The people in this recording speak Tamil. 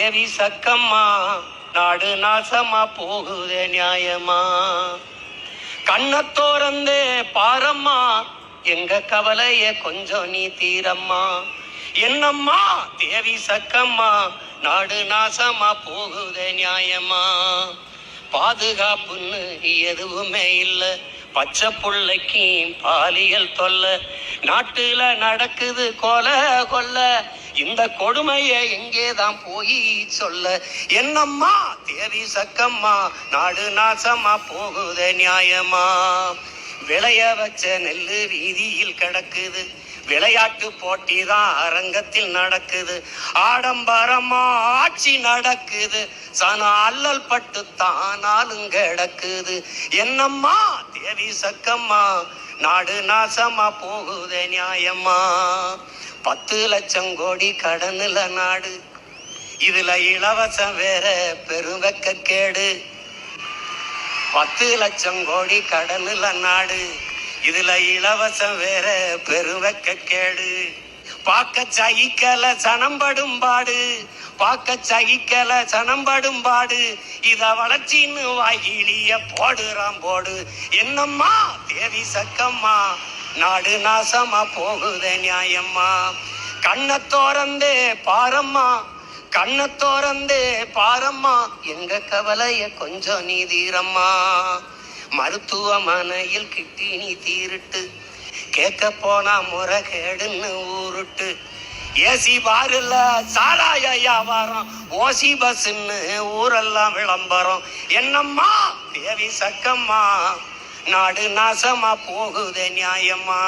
தேவி சக்கம்மா, நாடு நாசமா போகுதே நியாயமா. கண்ண தோறந்தே பாரம்மா, எங்க கவலைய கொஞ்சம் நீ தீரம்மா. என்னம்மா தேவி சக்கம்மா, நாடு நாசமா போகுதே நியாயமா. பாதுகாப்புன்னு எதுவுமே இல்ல, பச்சை புள்ளைக்கு பாலியல் தொல்ல. நாட்டுல நடக்குது கொலை கொல்ல, இந்த கொடுமைய எங்கேதான் போய் சொல்ல. என்னம்மா தேவி சக்கம்மா, நாடு நாசமா போகுதே நியாயமா. விளைய வச்ச நெல்லு வீதியில் கிடக்குது, விளையாட்டு போட்டி தான் அரங்கத்தில் நடக்குது. ஆடம்பரமா ஆட்சி நடக்குது, சன அல்லல் பட்டு தானாலும் கிடக்குது. என்னம்மா தேவி சக்கம்மா, நாடு நாசமா போகுதே நியாயமா. 10 லட்சம் கோடி கடனுல நாடு, இதுல இலவசம் வேற பெருவெக்க கேடு. 10 லட்சம் கோடி கடனுல நாடு, இதுல இலவசம் வேற பெருவெக்க கேடு. பார்க்க சகிக்கல சனம்படும் பாடு, பார்க்க சகிக்கல சனம்படும் பாடு. இத வளர்ச்சின்னு வாயிலிய போடுறான் போடு. என்னம்மா தேவி சக்கம்மா, நாடு நாசமா போகுதே நியாயம்மா. கண்ண தோறந்தே பாரம்மா, கண்ண தோறந்தே பாரம்மா, எங்க கவலைய கொஞ்சம் நீ தீரம்மா. மருத்துவமனையில் கிட்னி தீருட்டு, கேட்க போனா முறைகேடுன்னு ஊருட்டு. ஏசி பாருல சாராய வியாபாரம், ஓசி பஸ்ன்னு ஊரெல்லாம் விளம்பரம். என்னம்மா தேவி சக்கம்மா, நாடு நாசமா போகுதே நியாயமா.